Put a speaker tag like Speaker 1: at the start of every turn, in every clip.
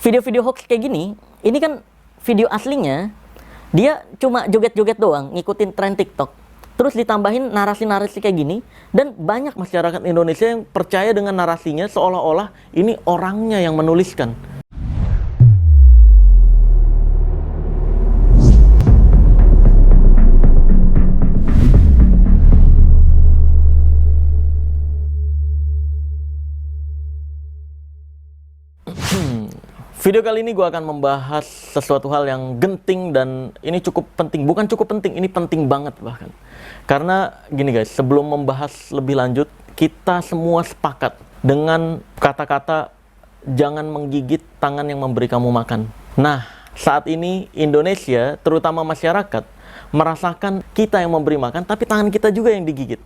Speaker 1: video-video hoax kayak gini, ini kan video aslinya dia cuma joget-joget doang, ngikutin tren TikTok. Terus ditambahin narasi-narasi kayak gini, dan banyak masyarakat Indonesia yang percaya dengan narasinya seolah-olah ini orangnya yang menuliskan. Video kali ini gue akan membahas sesuatu hal yang genting dan ini cukup penting. Bukan cukup penting, ini penting banget bahkan. Karena gini guys, sebelum membahas lebih lanjut, kita semua sepakat dengan kata-kata jangan menggigit tangan yang memberi kamu makan. Nah, saat ini Indonesia, terutama masyarakat, merasakan kita yang memberi makan, tapi tangan kita juga yang digigit.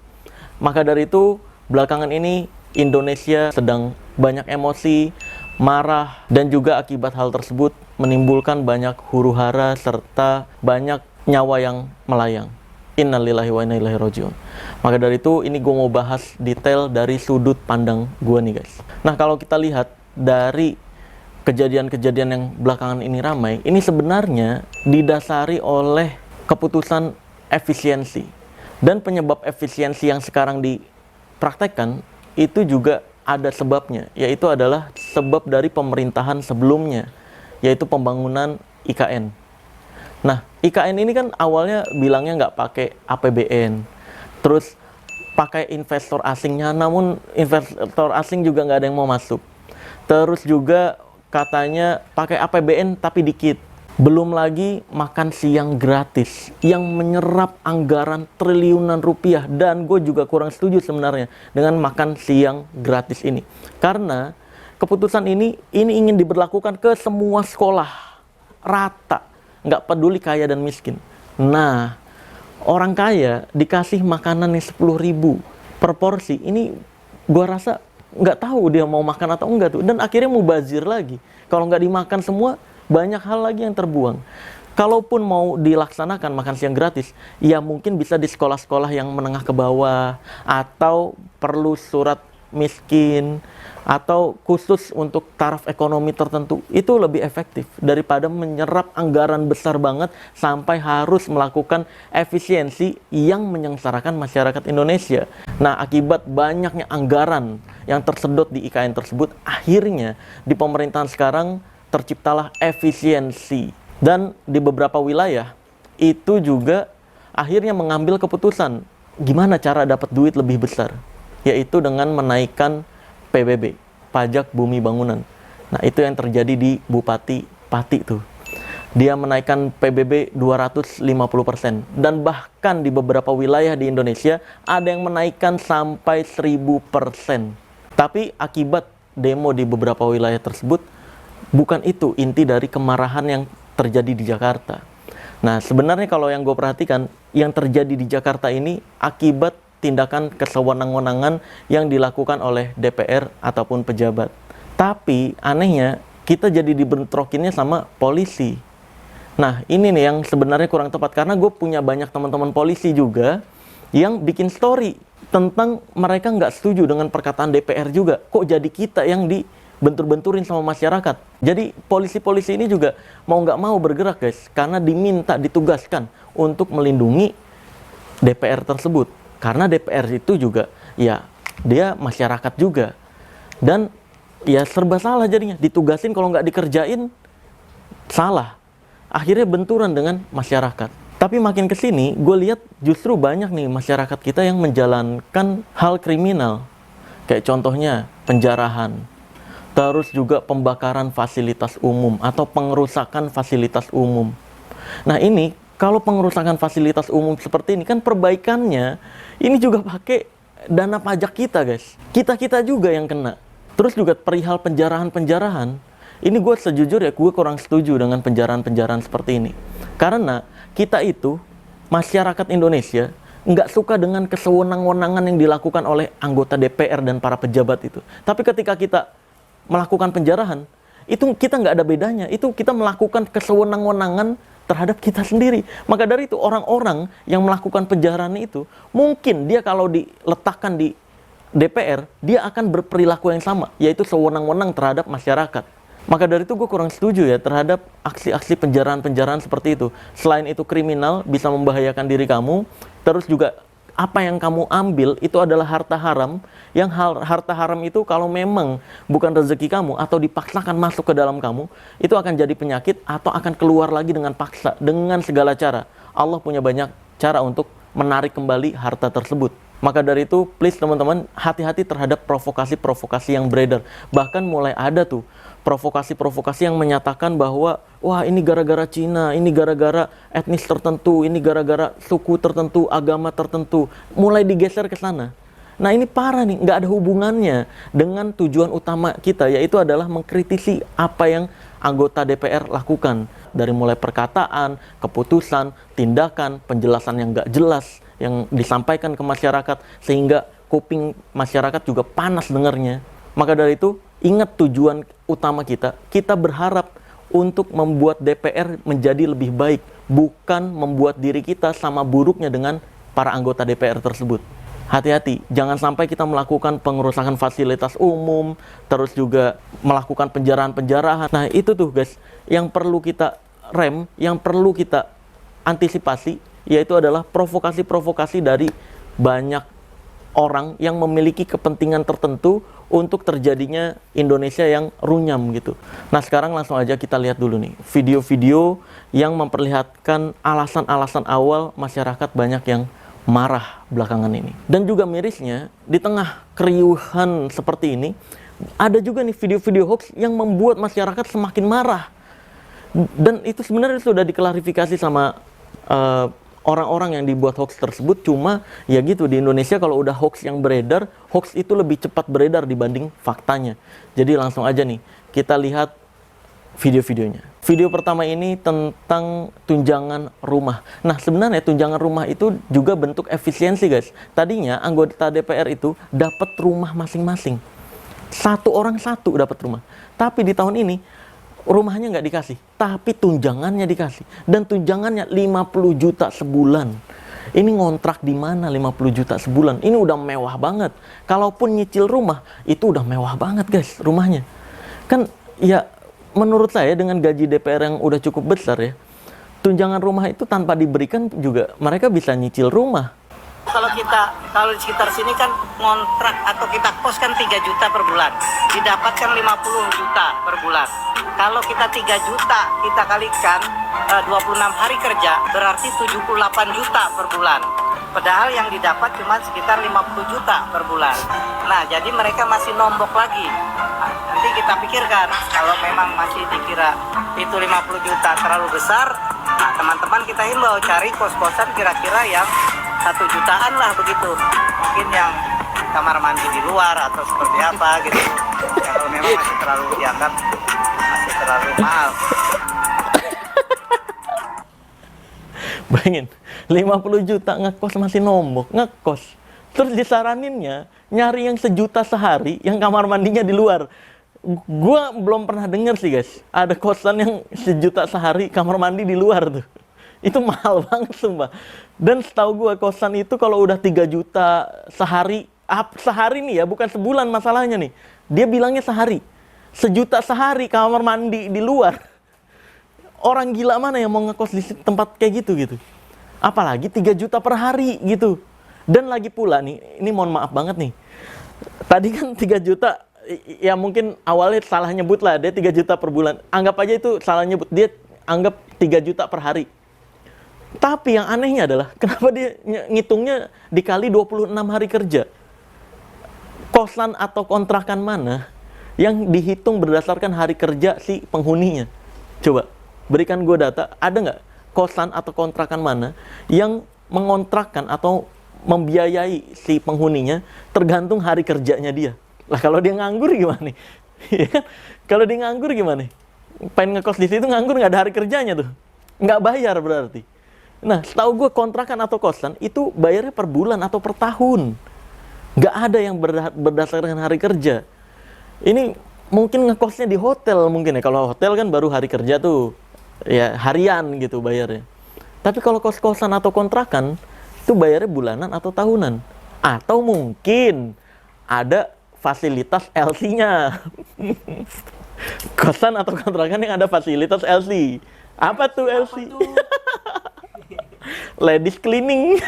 Speaker 1: Maka dari itu, belakangan ini Indonesia sedang banyak emosi, marah, dan juga akibat hal tersebut menimbulkan banyak huru-hara serta banyak nyawa yang melayang. Innalillahi wa inna ilaihi rajiun. Maka dari itu ini gue mau bahas detail dari sudut pandang gue nih guys. Nah, kalau kita lihat dari kejadian-kejadian yang belakangan ini ramai, ini sebenarnya didasari oleh keputusan efisiensi. Dan penyebab efisiensi yang sekarang dipraktekkan itu juga ada sebabnya, yaitu adalah sebab dari pemerintahan sebelumnya, yaitu pembangunan IKN. Nah, IKN ini kan awalnya bilangnya nggak pakai APBN, terus pakai investor asingnya, namun investor asing juga nggak ada yang mau masuk. Terus juga katanya pakai APBN tapi dikit. Belum lagi makan siang gratis yang menyerap anggaran triliunan rupiah, dan gue juga kurang setuju sebenarnya dengan makan siang gratis ini, karena keputusan ini ingin diberlakukan ke semua sekolah rata, nggak peduli kaya dan miskin. Nah, orang kaya dikasih makanan yang 10.000 per porsi, ini gue rasa nggak tahu dia mau makan atau enggak tuh, dan akhirnya mubazir lagi. Kalau nggak dimakan semua, banyak hal lagi yang terbuang. Kalaupun mau dilaksanakan makan siang gratis, ya mungkin bisa di sekolah-sekolah yang menengah ke bawah, atau perlu surat miskin, atau khusus untuk taraf ekonomi tertentu. Itu lebih efektif daripada menyerap anggaran besar banget sampai harus melakukan efisiensi yang menyengsarakan masyarakat Indonesia. Nah, akibat banyaknya anggaran yang tersedot di IKN tersebut, akhirnya di pemerintahan sekarang terciptalah efisiensi, dan di beberapa wilayah itu juga akhirnya mengambil keputusan gimana cara dapat duit lebih besar, yaitu dengan menaikkan PBB, pajak bumi bangunan. Nah, itu yang terjadi di Bupati Pati tuh. Dia menaikkan PBB 250%, dan bahkan di beberapa wilayah di Indonesia ada yang menaikkan sampai 1000%. Tapi akibat demo di beberapa wilayah tersebut, bukan itu inti dari kemarahan yang terjadi di Jakarta. Nah, sebenarnya kalau yang gue perhatikan, yang terjadi di Jakarta ini akibat tindakan kesewenang-wenangan yang dilakukan oleh DPR ataupun pejabat. Tapi anehnya, kita jadi dibentrokinnya sama polisi. Nah, ini nih yang sebenarnya kurang tepat, karena gue punya banyak teman-teman polisi juga yang bikin story tentang mereka nggak setuju dengan perkataan DPR juga. Kok jadi kita yang bentur-benturin sama masyarakat. Jadi polisi-polisi ini juga mau nggak mau bergerak guys, karena diminta, ditugaskan untuk melindungi DPR tersebut. Karena DPR itu juga ya dia masyarakat juga, dan ya serba salah jadinya, ditugasin kalau nggak dikerjain salah, akhirnya benturan dengan masyarakat. Tapi makin kesini gue lihat justru banyak nih masyarakat kita yang menjalankan hal kriminal, kayak contohnya penjarahan, terus juga pembakaran fasilitas umum atau pengerusakan fasilitas umum. Nah, ini kalau pengerusakan fasilitas umum seperti ini kan perbaikannya ini juga pakai dana pajak kita guys. Kita juga yang kena. Terus juga perihal penjarahan-penjarahan, ini gue sejujurnya gue kurang setuju dengan penjarahan-penjarahan seperti ini. Karena kita itu, masyarakat Indonesia, nggak suka dengan kesewenang-wenangan yang dilakukan oleh anggota DPR dan para pejabat itu. Tapi ketika kita melakukan penjarahan, itu kita nggak ada bedanya. Itu kita melakukan kesewenang-wenangan terhadap kita sendiri. Maka dari itu orang-orang yang melakukan penjarahan itu, mungkin dia kalau diletakkan di DPR, dia akan berperilaku yang sama, yaitu sewenang-wenang terhadap masyarakat. Maka dari itu gue kurang setuju ya terhadap aksi-aksi penjarahan-penjarahan seperti itu. Selain itu kriminal, bisa membahayakan diri kamu, terus juga apa yang kamu ambil itu adalah harta haram, yang harta haram itu kalau memang bukan rezeki kamu atau dipaksakan masuk ke dalam kamu, itu akan jadi penyakit atau akan keluar lagi dengan paksa, dengan segala cara. Allah punya banyak cara untuk menarik kembali harta tersebut. Maka dari itu, please teman-teman, hati-hati terhadap provokasi-provokasi yang beredar. Bahkan mulai ada tuh provokasi-provokasi yang menyatakan bahwa wah ini gara-gara Cina, ini gara-gara etnis tertentu, ini gara-gara suku tertentu, agama tertentu. Mulai digeser ke sana. Nah ini parah nih, nggak ada hubungannya dengan tujuan utama kita, yaitu adalah mengkritisi apa yang anggota DPR lakukan. Dari mulai perkataan, keputusan, tindakan, penjelasan yang nggak jelas, yang disampaikan ke masyarakat, sehingga kuping masyarakat juga panas dengarnya. Maka dari itu, ingat tujuan utama kita. Kita berharap untuk membuat DPR menjadi lebih baik, bukan membuat diri kita sama buruknya dengan para anggota DPR tersebut. Hati-hati, jangan sampai kita melakukan pengerusakan fasilitas umum, terus juga melakukan penjarahan-penjarahan. Nah itu tuh guys, yang perlu kita rem, yang perlu kita antisipasi, yaitu adalah provokasi-provokasi dari banyak orang yang memiliki kepentingan tertentu untuk terjadinya Indonesia yang runyam gitu. Nah sekarang langsung aja kita lihat dulu nih video-video yang memperlihatkan alasan-alasan awal masyarakat banyak yang marah belakangan ini. Dan juga mirisnya, di tengah keriuhan seperti ini, ada juga nih video-video hoax yang membuat masyarakat semakin marah. Dan itu sebenarnya sudah diklarifikasi sama orang-orang yang dibuat hoax tersebut. Cuma ya gitu, di Indonesia kalau udah hoax yang beredar, hoax itu lebih cepat beredar dibanding faktanya. Jadi langsung aja nih, kita lihat video-videonya. Video pertama ini tentang tunjangan rumah. Nah sebenarnya tunjangan rumah itu juga bentuk efisiensi guys. Tadinya anggota DPR itu dapat rumah masing-masing. Satu orang satu dapat rumah. Tapi di tahun ini rumahnya nggak dikasih, tapi tunjangannya dikasih. Dan tunjangannya 50 juta sebulan. Ini ngontrak di mana 50 juta sebulan? Ini udah mewah banget. Kalaupun nyicil rumah, itu udah mewah banget guys rumahnya. Kan ya menurut saya dengan gaji DPR yang udah cukup besar ya, tunjangan rumah itu tanpa diberikan juga mereka bisa nyicil rumah.
Speaker 2: Kalau di sekitar sini kan ngontrak atau kita kos kan 3 juta per bulan, didapatkan 50 juta per bulan. Kalau kita 3 juta kita kalikan 26 hari kerja, berarti 78 juta per bulan. Padahal yang didapat cuma sekitar 50 juta per bulan. Nah, jadi mereka masih nombok lagi. Nah, nanti kita pikirkan, kalau memang masih dikira itu 50 juta terlalu besar, nah teman-teman kita himbau cari kos-kosan kira-kira yang 1 jutaan lah begitu. Mungkin yang kamar mandi di luar atau seperti apa gitu. Kalau memang masih terlalu dianggap masih terlalu mahal.
Speaker 1: Bayangin, 50 juta ngekos masih nombok, ngekos. Terus disaraninnya nyari yang 1 juta sehari, yang kamar mandinya di luar. Gua belum pernah dengar sih guys, ada kosan yang 1 juta sehari, kamar mandi di luar tuh. Itu mahal banget sumpah. Dan setahu gua kosan itu kalau udah 3 juta sehari, sehari nih ya, bukan sebulan masalahnya nih. Dia bilangnya sehari. 1 juta sehari kamar mandi di luar. Orang gila mana yang mau ngekos di tempat kayak gitu. Apalagi 3 juta per hari gitu. Dan lagi pula nih, ini mohon maaf banget nih. Tadi kan 3 juta, ya mungkin awalnya salah nyebut lah, dia 3 juta per bulan. Anggap aja itu salah nyebut, dia anggap 3 juta per hari. Tapi yang anehnya adalah, kenapa dia ngitungnya dikali 26 hari kerja? Kosan atau kontrakan mana yang dihitung berdasarkan hari kerja si penghuninya? Coba. Berikan gue data, ada nggak kosan atau kontrakan mana yang mengontrakkan atau membiayai si penghuninya tergantung hari kerjanya dia? Lah kalau dia nganggur gimana nih? Kalau dia nganggur gimana? Pengen ngekos di situ nganggur, nggak ada hari kerjanya tuh, nggak bayar berarti. Nah setahu gue kontrakan atau kosan itu bayarnya per bulan atau per tahun, nggak ada yang berdasarkan hari kerja. Ini mungkin ngekosnya di hotel mungkin ya, kalau hotel kan baru hari kerja tuh. Ya harian gitu bayarnya. Tapi kalau kos-kosan atau kontrakan itu bayarnya bulanan atau tahunan. Atau mungkin ada fasilitas LC-nya. Kosan atau kontrakan yang ada fasilitas LC. Apa tuh LC? Ladies cleaning.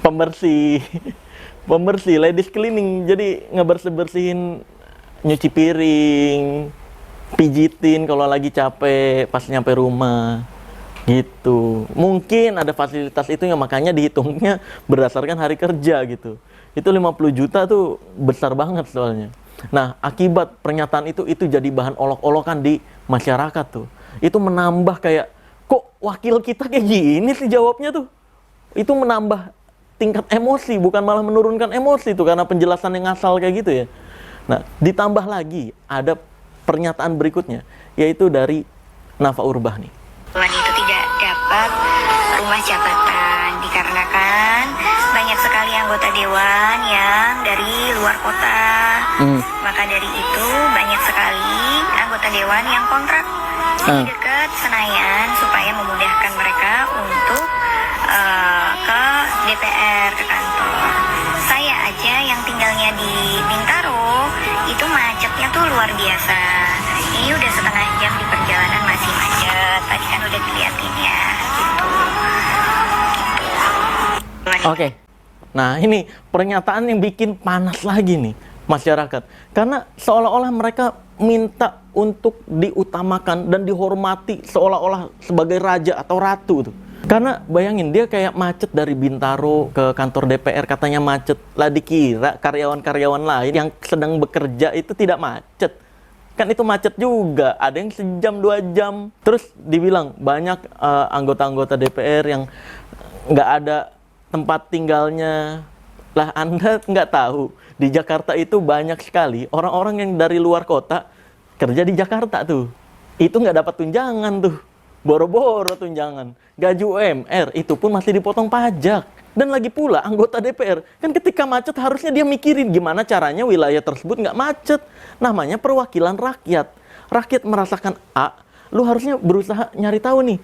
Speaker 1: Pembersih. Pembersih, ladies cleaning. Jadi ngebersih-bersihin, nyuci piring, pijitin kalau lagi capek pas nyampe rumah. Gitu. Mungkin ada fasilitas itu yang makanya dihitungnya berdasarkan hari kerja gitu. Itu 50 juta tuh besar banget soalnya. Nah, akibat pernyataan itu jadi bahan olok-olokan di masyarakat tuh. Itu menambah kayak, kok wakil kita kayak gini sih jawabnya tuh. Itu menambah tingkat emosi, bukan malah menurunkan emosi tuh karena penjelasan yang ngasal kayak gitu ya. Nah, ditambah lagi ada pernyataan berikutnya, yaitu dari Nafa Urbah nih.
Speaker 3: Itu tidak dapat rumah jabatan dikarenakan banyak sekali anggota dewan yang dari luar kota. Maka dari itu banyak sekali anggota dewan yang kontrak di dekat Senayan supaya memudahkan mereka untuk ke DPR, ke kantor. Saya aja yang tinggalnya di Bintaro itu macetnya tuh luar biasa. Ini udah setengah jam di perjalanan masih macet. Tadi kan udah diliatin ya gitu.
Speaker 1: Oke. Nah, ini pernyataan yang bikin panas lagi nih masyarakat. Karena seolah-olah mereka minta untuk diutamakan dan dihormati seolah-olah sebagai raja atau ratu tuh. Karena bayangin, dia kayak macet dari Bintaro ke kantor DPR, katanya macet. Lah dikira karyawan-karyawan lain yang sedang bekerja itu tidak macet. Kan itu macet juga, ada yang sejam 2 jam. Terus dibilang banyak anggota-anggota DPR yang nggak ada tempat tinggalnya. Lah Anda nggak tahu, di Jakarta itu banyak sekali orang-orang yang dari luar kota kerja di Jakarta tuh. Itu nggak dapat tunjangan tuh. Boro-boro tunjangan. Gaji UMR itu pun masih dipotong pajak. Dan lagi pula anggota DPR, kan ketika macet harusnya dia mikirin gimana caranya wilayah tersebut nggak macet. Namanya perwakilan rakyat. Rakyat merasakan A, lu harusnya berusaha nyari tahu nih.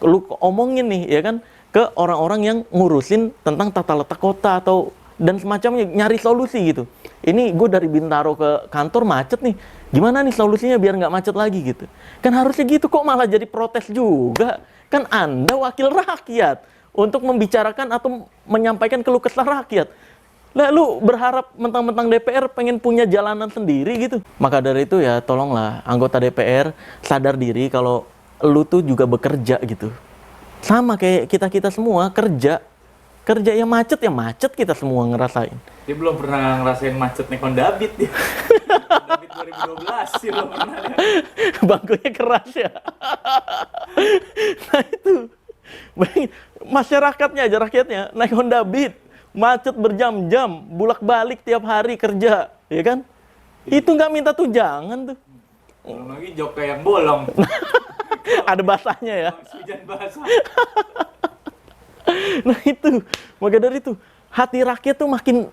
Speaker 1: Lu omongin nih, ya kan, ke orang-orang yang ngurusin tentang tata letak kota atau dan semacamnya, nyari solusi gitu. Ini gue dari Bintaro ke kantor macet nih, gimana nih solusinya biar nggak macet lagi gitu. Kan harusnya gitu, kok malah jadi protes juga. Kan Anda wakil rakyat untuk membicarakan atau menyampaikan keluh kesah rakyat. Lalu berharap mentang-mentang DPR pengen punya jalanan sendiri gitu. Maka dari itu ya tolonglah anggota DPR sadar diri kalau lu tuh juga bekerja gitu. Sama kayak kita-kita semua kerja ya macet kita semua ngerasain.
Speaker 4: Dia belum pernah ngerasain macet naik Honda Beat dia. Honda Beat 2012 sih belum pernah ya.
Speaker 1: Bangkunya keras ya. Nah itu, masyarakatnya aja, rakyatnya naik Honda Beat, macet berjam-jam, bulak-balik tiap hari kerja, ya kan? Itu nggak minta tunjangan tuh.
Speaker 4: Belum lagi jok kayak yang bolong.
Speaker 1: Ada basahnya ya.
Speaker 4: Hujan basah.
Speaker 1: Nah itu, maka dari itu hati rakyat tuh makin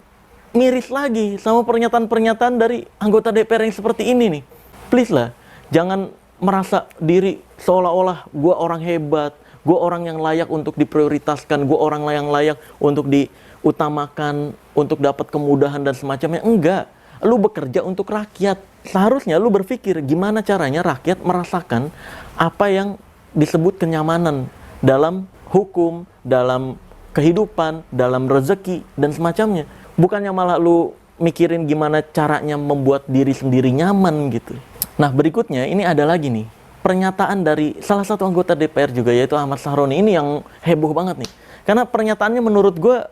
Speaker 1: miris lagi sama pernyataan-pernyataan dari anggota DPR yang seperti ini nih. Please lah, jangan merasa diri seolah-olah gue orang hebat, gue orang yang layak untuk diprioritaskan, gue orang yang layak untuk diutamakan, untuk dapat kemudahan dan semacamnya. Enggak, lu bekerja untuk rakyat. Seharusnya lu berpikir gimana caranya rakyat merasakan apa yang disebut kenyamanan dalam hukum, dalam kehidupan, dalam rezeki, dan semacamnya. Bukannya malah lu mikirin gimana caranya membuat diri sendiri nyaman gitu. Nah berikutnya ini ada lagi nih, pernyataan dari salah satu anggota DPR juga, yaitu Ahmad Sahroni. Ini yang heboh banget nih. Karena pernyataannya menurut gue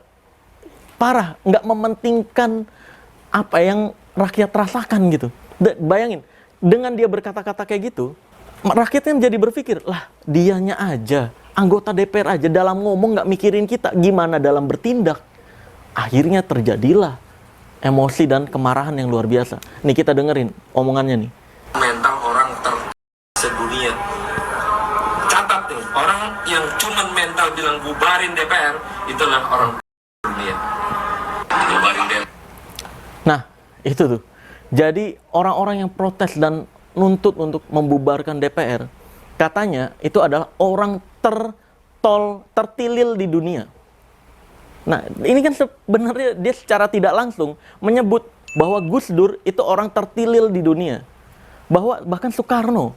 Speaker 1: parah, nggak mementingkan apa yang rakyat rasakan gitu. Bayangin, dengan dia berkata-kata kayak gitu, rakyatnya menjadi berpikir, lah dianya aja, anggota DPR aja dalam ngomong nggak mikirin kita, gimana dalam bertindak. Akhirnya terjadilah emosi dan kemarahan yang luar biasa. Nih kita dengerin omongannya nih.
Speaker 5: Mental orang sedunia. Catat nih, orang yang cuman mental bilang bubarin DPR, itulah orang dunia. Bubarin DPR.
Speaker 1: Nah, itu tuh. Jadi orang-orang yang protes dan nuntut untuk membubarkan DPR, katanya itu adalah orang tertilil di dunia. Nah, ini kan sebenarnya dia secara tidak langsung menyebut bahwa Gus Dur itu orang tertilil di dunia. bahwa bahkan Soekarno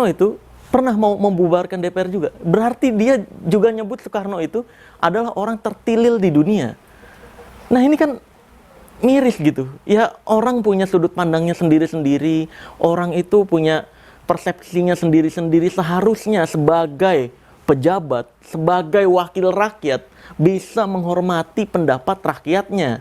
Speaker 1: itu pernah mau membubarkan DPR juga. Berarti dia juga nyebut Soekarno itu adalah orang tertilil di dunia. Nah ini kan miris gitu. Ya orang punya sudut pandangnya sendiri-sendiri. Orang itu punya persepsinya sendiri-sendiri. Seharusnya sebagai pejabat, sebagai wakil rakyat bisa menghormati pendapat rakyatnya.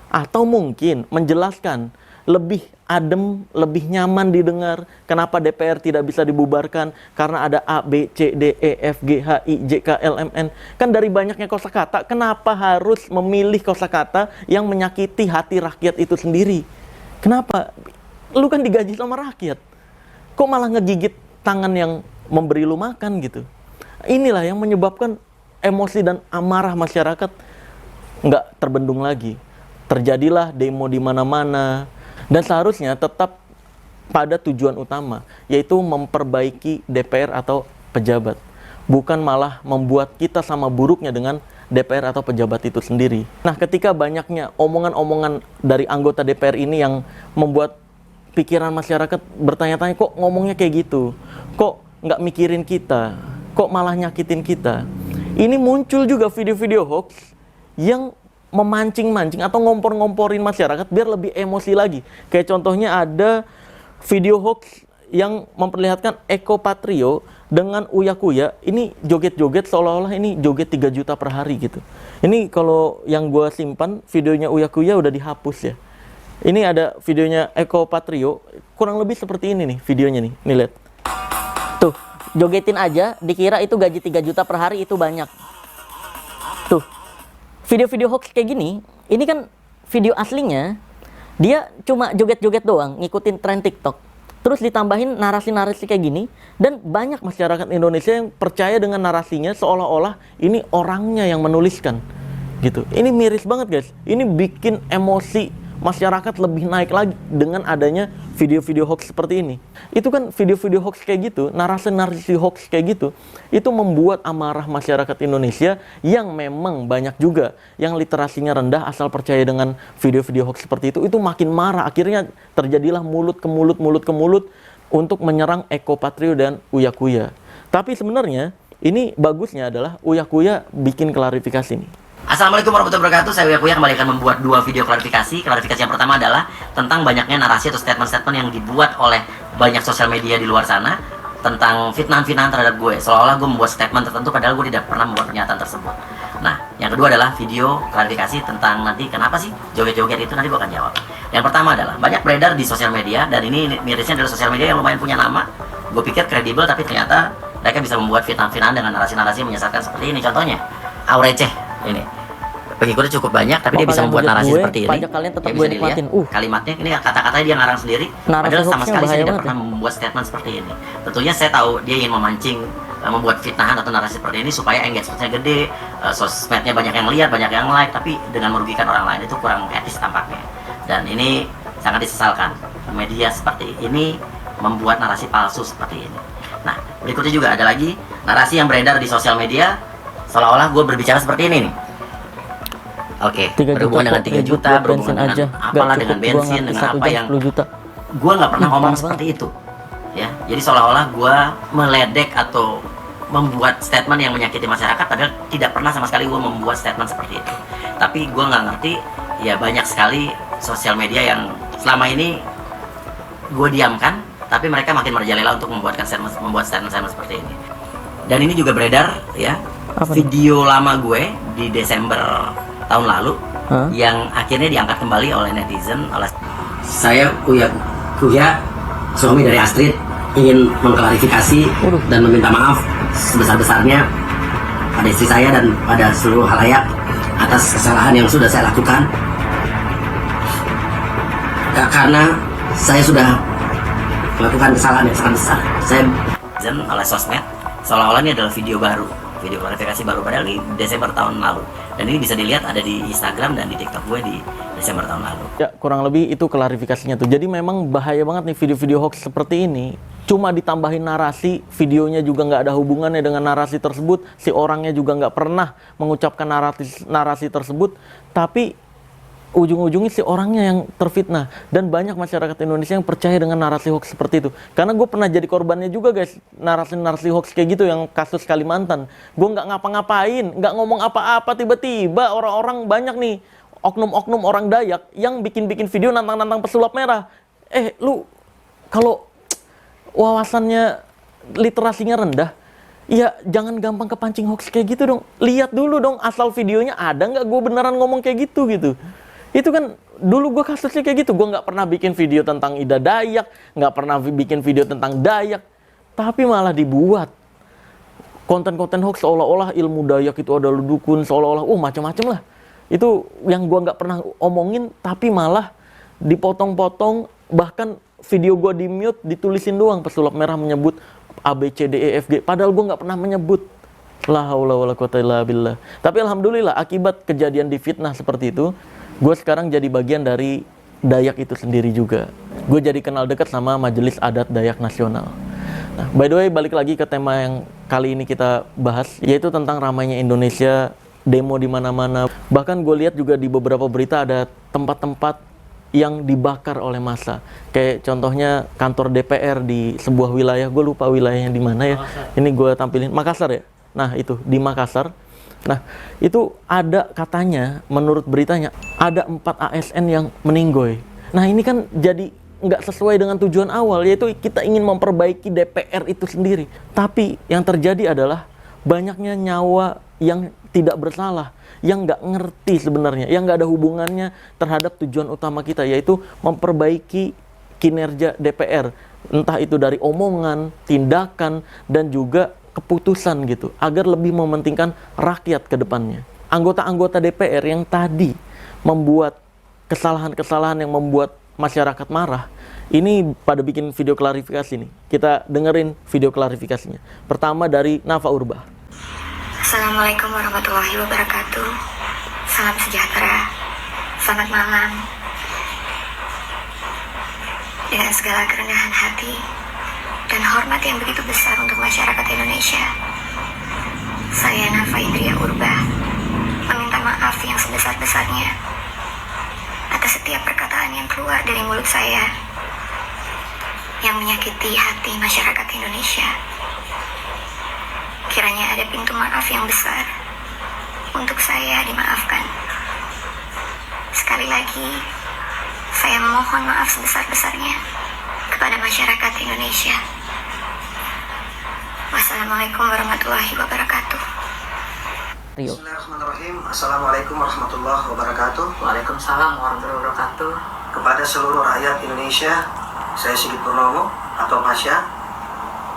Speaker 1: Atau mungkin menjelaskan lebih adem, lebih nyaman didengar. Kenapa DPR tidak bisa dibubarkan? Karena ada A, B, C, D, E, F, G, H, I, J, K, L, M, N. Kan dari banyaknya kosakata, kenapa harus memilih kosakata yang menyakiti hati rakyat itu sendiri? Kenapa? Lu kan digaji sama rakyat. Kok malah ngegigit tangan yang memberi lu makan gitu? Inilah yang menyebabkan emosi dan amarah masyarakat nggak terbendung lagi. Terjadilah demo di mana-mana. Dan seharusnya tetap pada tujuan utama, yaitu memperbaiki DPR atau pejabat. Bukan malah membuat kita sama buruknya dengan DPR atau pejabat itu sendiri. Nah, ketika banyaknya omongan-omongan dari anggota DPR ini yang membuat pikiran masyarakat bertanya-tanya, kok ngomongnya kayak gitu? Kok nggak mikirin kita? Kok malah nyakitin kita? Ini muncul juga video-video hoax yang memancing-mancing atau ngompor-ngomporin masyarakat biar lebih emosi lagi. Kayak contohnya ada video hoax yang memperlihatkan Eko Patrio dengan Uya Kuya. Ini joget-joget seolah-olah ini joget 3 juta per hari gitu. Ini kalau yang gue simpan videonya Uya Kuya udah dihapus ya. Ini ada videonya Eko Patrio, kurang lebih seperti ini nih videonya nih. Nih lihat. Tuh, jogetin aja dikira itu gaji 3 juta per hari itu banyak. Tuh. Video-video hoax kayak gini, ini kan video aslinya, dia cuma joget-joget doang, ngikutin tren TikTok. Terus ditambahin narasi-narasi kayak gini, dan banyak masyarakat Indonesia yang percaya dengan narasinya seolah-olah ini orangnya yang menuliskan. Gitu. Ini miris banget guys, ini bikin emosi masyarakat lebih naik lagi dengan adanya video-video hoax seperti ini. Itu kan video-video hoax kayak gitu, narasi-narasi hoax kayak gitu, itu membuat amarah masyarakat Indonesia yang memang banyak juga yang literasinya rendah asal percaya dengan video-video hoax seperti itu makin marah. Akhirnya terjadilah mulut ke mulut untuk menyerang Eko Patrio dan Uya Kuya. Tapi sebenarnya ini bagusnya adalah Uya Kuya bikin klarifikasi nih.
Speaker 6: Assalamualaikum warahmatullahi wabarakatuh, saya Uya Kuya kembali akan membuat 2 video klarifikasi. Klarifikasi yang pertama adalah tentang banyaknya narasi atau statement-statement yang dibuat oleh banyak sosial media di luar sana tentang fitnah-fitnah terhadap gue. Seolah-olah gue membuat statement tertentu padahal gue tidak pernah membuat pernyataan tersebut. Nah, yang kedua adalah video klarifikasi tentang nanti kenapa sih joget-joget itu, nanti gue akan jawab. Yang pertama adalah banyak beredar di sosial media, dan ini mirisnya adalah sosial media yang lumayan punya nama. Gue pikir kredibel, tapi ternyata mereka bisa membuat fitnah-fitnah dengan narasi-narasi yang menyesatkan seperti ini. Contohnya, Aureceh ini. Pengikutnya cukup banyak, tapi dia bisa membuat narasi seperti ini.
Speaker 1: Kalian tetap
Speaker 6: bisa
Speaker 1: gue
Speaker 6: dilihat
Speaker 1: nikmatin.
Speaker 6: Kalimatnya, ini kata-katanya dia ngarang sendiri. Padahal sama sekali saya tidak pernah membuat statement seperti ini. Tentunya saya tahu dia ingin memancing, membuat fitnahan atau narasi seperti ini supaya engagement-nya gede, sosmednya banyak yang lihat, banyak yang like, tapi dengan merugikan orang lain itu kurang etis tampaknya. Dan ini sangat disesalkan. Media seperti ini membuat narasi palsu seperti ini. Nah, berikutnya juga ada lagi narasi yang beredar di sosial media seolah-olah gue berbicara seperti ini nih. Oke, berhubungan dengan 3 juta, berhubungan dengan apalah, dengan bensin, dengan apa yang gue nggak pernah ngomong seperti itu, ya. Jadi seolah-olah gue meledek atau membuat statement yang menyakiti masyarakat, padahal tidak pernah sama sekali gue membuat statement seperti itu. Tapi gue nggak ngerti, ya banyak sekali sosial media yang selama ini gue diamkan, tapi mereka makin merajalela untuk membuat statement seperti ini. Dan ini juga beredar, ya, video lama gue di Desember tahun lalu yang akhirnya diangkat kembali oleh netizen. Saya Uya Kuya, suami dari Astrid, ingin mengklarifikasi dan meminta maaf sebesar-besarnya pada istri saya dan pada seluruh halayak atas kesalahan yang sudah saya lakukan. Karena saya sudah melakukan kesalahan yang sangat besar. Saya oleh sosmed seolah-olah ini adalah video baru, video klarifikasi baru, padahal ini Desember tahun lalu. Dan ini bisa dilihat ada di Instagram dan di TikTok gue di Desember tahun lalu. Ya, kurang lebih itu klarifikasinya tuh. Jadi memang bahaya banget nih video-video hoax seperti ini. Cuma ditambahin narasi, videonya juga nggak ada hubungannya dengan narasi tersebut. Si orangnya juga nggak pernah mengucapkan narasi tersebut. Tapi
Speaker 1: ujung-ujungnya si orangnya yang terfitnah. Dan banyak masyarakat Indonesia yang percaya dengan narasi hoax seperti itu. Karena gue pernah jadi korbannya juga guys, narasi-narasi hoax kayak gitu, yang kasus Kalimantan. Gue nggak ngapa-ngapain, nggak ngomong apa-apa, tiba-tiba orang-orang banyak nih, oknum-oknum orang Dayak yang bikin-bikin video nantang-nantang pesulap merah. Lu kalau wawasannya, literasinya rendah, ya jangan gampang kepancing hoax kayak gitu dong. Lihat dulu dong asal videonya, ada nggak gue beneran ngomong kayak gitu gitu. Itu kan dulu gue kasusnya kayak gitu. Gue nggak pernah bikin video tentang Ida Dayak, nggak pernah bikin video tentang Dayak, tapi malah dibuat konten-konten hoax seolah-olah ilmu Dayak itu adalah dukun, seolah-olah macam-macam lah. Itu yang gue nggak pernah omongin, tapi malah dipotong-potong. Bahkan video gue di mute, ditulisin doang pesulap merah menyebut A, B, C, D, E, F, G, padahal gue nggak pernah menyebut. La haula wala quwata illa billah. Tapi alhamdulillah akibat kejadian difitnah seperti itu, gue sekarang jadi bagian dari Dayak itu sendiri juga. Gue jadi kenal dekat sama Majelis Adat Dayak Nasional. Nah, by the way, balik lagi ke tema yang kali ini kita bahas, yaitu tentang ramainya Indonesia, demo di mana-mana. Bahkan gue lihat juga di beberapa berita ada tempat-tempat yang dibakar oleh massa. Kayak contohnya kantor DPR di sebuah wilayah, gue lupa wilayahnya di mana ya. Ini gue tampilin, Makassar ya. Nah, itu di Makassar. Nah, itu ada katanya, menurut beritanya, ada 4 ASN yang meninggoy. Nah, ini kan jadi nggak sesuai dengan tujuan awal, yaitu kita ingin memperbaiki DPR itu sendiri. Tapi yang terjadi adalah banyaknya nyawa yang tidak bersalah, yang nggak ngerti sebenarnya, yang nggak ada hubungannya terhadap tujuan utama kita, yaitu memperbaiki kinerja DPR. Entah itu dari omongan, tindakan, dan juga keputusan gitu, agar lebih mementingkan rakyat ke depannya. Anggota-anggota DPR yang tadi membuat kesalahan-kesalahan yang membuat masyarakat marah, ini pada bikin video klarifikasi nih. Kita dengerin video klarifikasinya. Pertama dari Nafa Urbah.
Speaker 3: Assalamualaikum warahmatullahi wabarakatuh. Salam sejahtera. Selamat malam. Dengan segala kerendahan hati dan hormat yang begitu besar untuk masyarakat Indonesia, saya Nafa Indria Urbah meminta maaf yang sebesar-besarnya atas setiap perkataan yang keluar dari mulut saya yang menyakiti hati masyarakat Indonesia. Kiranya ada pintu maaf yang besar untuk saya dimaafkan. Sekali lagi, saya memohon maaf sebesar-besarnya kepada masyarakat Indonesia. Wassalamualaikum warahmatullahi wabarakatuh.
Speaker 7: Bismillahirrahmanirrahim. Assalamualaikum warahmatullahi wabarakatuh.
Speaker 6: Waalaikumsalam warahmatullahi wabarakatuh.
Speaker 7: Kepada seluruh rakyat Indonesia, saya Sigit Purnomo atau Pasha.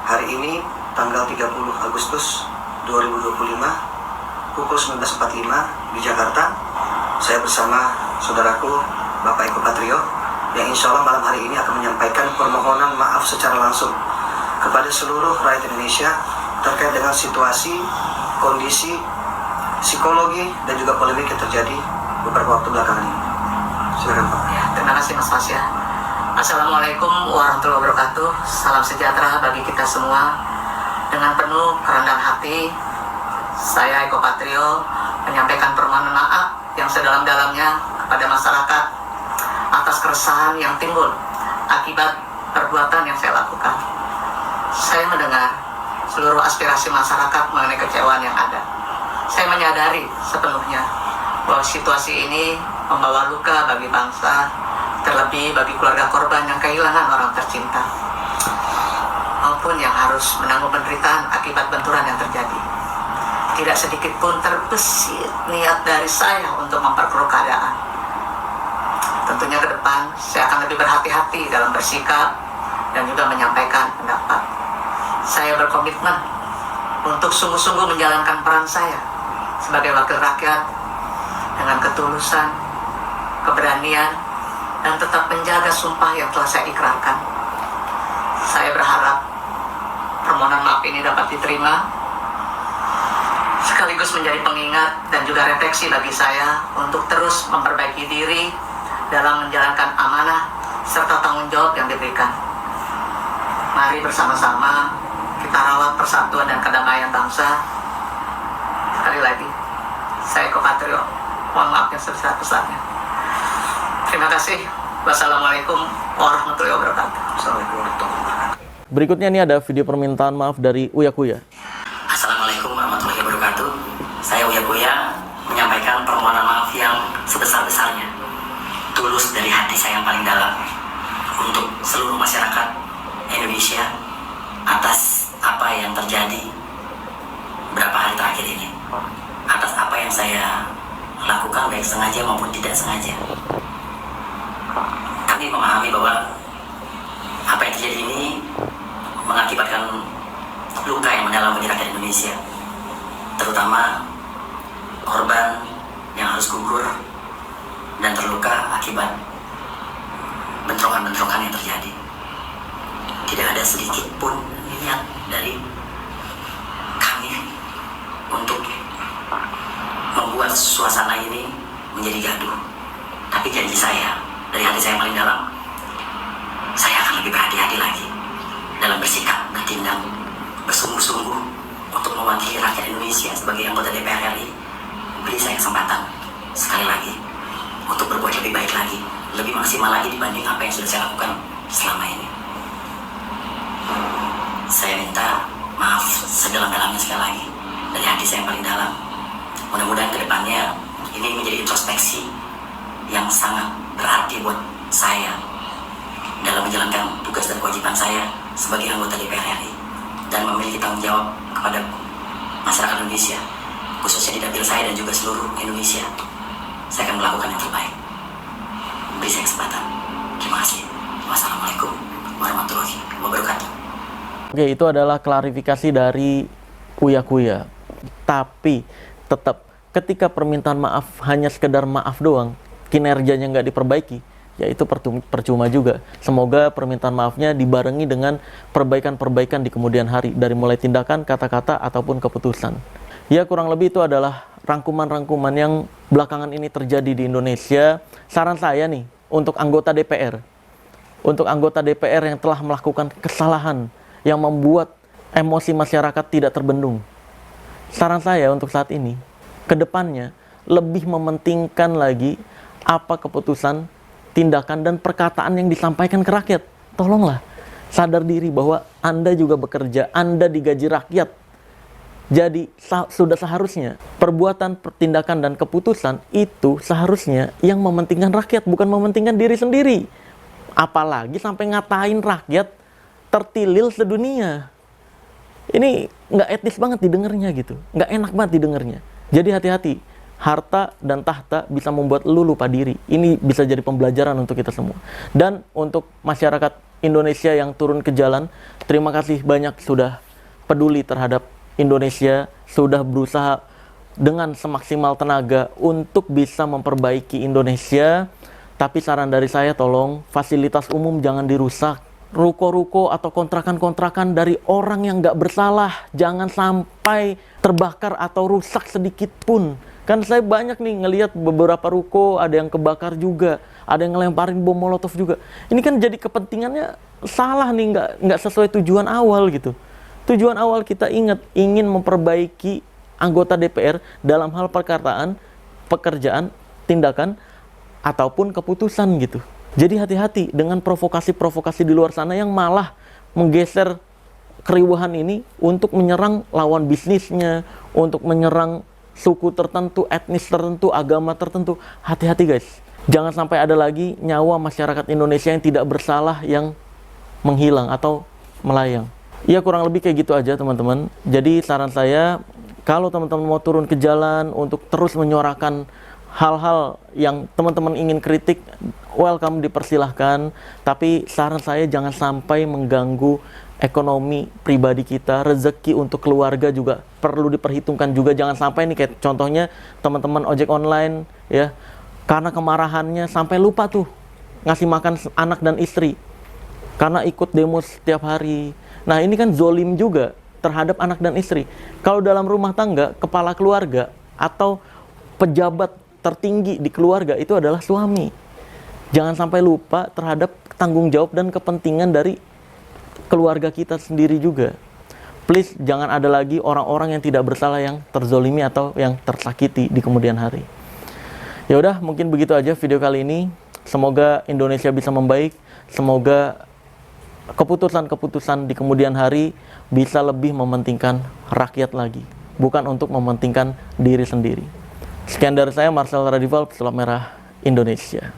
Speaker 7: Hari ini tanggal 30 Agustus 2025 pukul 19.45 di Jakarta, saya bersama saudaraku Bapak Eko Patrio yang insya Allah malam hari ini akan menyampaikan permohonan maaf secara langsung kepada seluruh rakyat Indonesia terkait dengan situasi, kondisi, psikologi, dan juga polemik yang terjadi beberapa waktu belakangan ini. Silakan Pak.
Speaker 6: Ya, terima kasih Mas Pasya. Assalamualaikum warahmatullahi wabarakatuh. Salam sejahtera bagi kita semua. Dengan penuh kerendahan hati, saya Eko Patrio menyampaikan permohonan maaf yang sedalam-dalamnya kepada masyarakat atas keresahan yang timbul akibat perbuatan yang saya lakukan. Saya mendengar seluruh aspirasi masyarakat mengenai kecewaan yang ada. Saya menyadari sepenuhnya bahwa situasi ini membawa luka bagi bangsa, terlebih bagi keluarga korban yang kehilangan orang tercinta, maupun yang harus menanggung penderitaan akibat benturan yang terjadi. Tidak sedikit pun terbesit niat dari saya untuk memperkeruh keadaan. Tentunya ke depan saya akan lebih berhati-hati dalam bersikap dan juga menyampaikan pendapat. Saya berkomitmen untuk sungguh-sungguh menjalankan peran saya sebagai wakil rakyat dengan ketulusan, keberanian, dan tetap menjaga sumpah yang telah saya ikrarkan. Saya berharap permohonan maaf ini dapat diterima, sekaligus menjadi pengingat dan juga refleksi bagi saya untuk terus memperbaiki diri dalam menjalankan amanah serta tanggung jawab yang diberikan. Mari bersama-sama kita rawat persatuan dan kedamaian bangsa. Sekali lagi, saya Eko Patrio, mohon maaf yang sebesar-besarnya.
Speaker 7: Terima kasih. Wassalamualaikum warahmatullahi wabarakatuh. Assalamualaikum warahmatullahi wabarakatuh.
Speaker 1: Berikutnya ini ada video permintaan maaf dari Uya Kuya.
Speaker 6: Assalamualaikum warahmatullahi wabarakatuh. Saya Uya Kuya menyampaikan permohonan maaf yang sebesar-besarnya, tulus dari hati saya yang paling dalam, untuk seluruh masyarakat Indonesia atas apa yang terjadi beberapa hari terakhir ini, atas apa yang saya lakukan baik sengaja maupun tidak sengaja. Kami memahami bahwa apa yang terjadi ini mengakibatkan luka yang mendalam bagi rakyat Indonesia, terutama korban yang harus gugur dan terluka akibat bentrokan-bentrokan yang terjadi. Tidak ada sedikit pun niat dari kami untuk membuat suasana ini menjadi gaduh. Tapi janji saya, dari hati saya yang paling dalam, saya akan lebih berhati-hati lagi dalam bersikap, bertindak, bersungguh-sungguh untuk mewakili rakyat Indonesia sebagai anggota DPR RI. Beri saya kesempatan sekali lagi untuk berbuat lebih baik lagi, lebih maksimal lagi dibanding apa yang sudah saya lakukan selama ini. Saya minta maaf sedalam-dalamnya sekali lagi dari hati saya yang paling dalam. Mudah-mudahan kedepannya ini menjadi introspeksi yang sangat berarti buat saya dalam menjalankan tugas dan kewajiban saya sebagai anggota DPR RI dan memiliki tanggung jawab kepada masyarakat Indonesia, khususnya di dapil saya dan juga seluruh Indonesia. Saya akan melakukan yang terbaik. Beri saya kesempatan. Terima kasih. Wassalamualaikum warahmatullahi wabarakatuh.
Speaker 1: Oke, itu adalah klarifikasi dari Uya Kuya. Tapi tetap ketika permintaan maaf hanya sekedar maaf doang, kinerjanya nggak diperbaiki, ya itu percuma juga. Semoga permintaan maafnya dibarengi dengan perbaikan-perbaikan di kemudian hari, dari mulai tindakan, kata-kata, ataupun keputusan. Ya, kurang lebih itu adalah rangkuman-rangkuman yang belakangan ini terjadi di Indonesia. Saran saya nih, untuk anggota DPR. Untuk anggota DPR yang telah melakukan kesalahan yang membuat emosi masyarakat tidak terbendung. Saran saya untuk saat ini, ke depannya lebih mementingkan lagi apa keputusan, tindakan, dan perkataan yang disampaikan ke rakyat. Tolonglah sadar diri bahwa Anda juga bekerja, Anda digaji rakyat. Jadi sudah seharusnya perbuatan, tindakan, dan keputusan itu seharusnya yang mementingkan rakyat, bukan mementingkan diri sendiri. Apalagi sampai ngatain rakyat tertilil sedunia. Ini nggak etis banget didengarnya gitu, nggak enak banget didengarnya. Jadi hati-hati, harta dan tahta bisa membuat lu lupa diri. Ini bisa jadi pembelajaran untuk kita semua. Dan untuk masyarakat Indonesia yang turun ke jalan, terima kasih banyak sudah peduli terhadap Indonesia, sudah berusaha dengan semaksimal tenaga untuk bisa memperbaiki Indonesia. Tapi saran dari saya, tolong fasilitas umum jangan dirusak. Ruko-ruko atau kontrakan-kontrakan dari orang yang nggak bersalah jangan sampai terbakar atau rusak sedikit pun. Kan saya banyak nih ngelihat beberapa ruko ada yang kebakar juga, ada yang ngelemparin bom molotov juga. Ini kan jadi kepentingannya salah nih, nggak sesuai tujuan awal gitu. Tujuan awal kita ingat, ingin memperbaiki anggota DPR dalam hal perkataan, pekerjaan, tindakan, ataupun keputusan gitu. Jadi hati-hati dengan provokasi-provokasi di luar sana yang malah menggeser keriuhan ini untuk menyerang lawan bisnisnya, untuk menyerang suku tertentu, etnis tertentu, agama tertentu. Hati-hati guys, jangan sampai ada lagi nyawa masyarakat Indonesia yang tidak bersalah yang menghilang atau melayang. Ya kurang lebih kayak gitu aja teman-teman. Jadi saran saya, kalau teman-teman mau turun ke jalan untuk terus menyuarakan hal-hal yang teman-teman ingin kritik, welcome, dipersilahkan. Tapi saran saya jangan sampai mengganggu ekonomi pribadi kita, rezeki untuk keluarga juga perlu diperhitungkan juga. Jangan sampai nih kayak contohnya teman-teman ojek online ya, karena kemarahannya sampai lupa tuh ngasih makan anak dan istri karena ikut demo setiap hari. Nah ini kan zolim juga terhadap anak dan istri. Kalau dalam rumah tangga, kepala keluarga atau pejabat tertinggi di keluarga itu adalah suami. Jangan sampai lupa terhadap tanggung jawab dan kepentingan dari keluarga kita sendiri juga. Please, jangan ada lagi orang-orang yang tidak bersalah yang terzolimi atau yang tersakiti di kemudian hari. Ya udah, mungkin begitu aja video kali ini. Semoga Indonesia bisa membaik. Semoga keputusan-keputusan di kemudian hari bisa lebih mementingkan rakyat lagi, bukan untuk mementingkan diri sendiri. Sekian dari saya, Marcel Radival, Pesulap Merah Indonesia.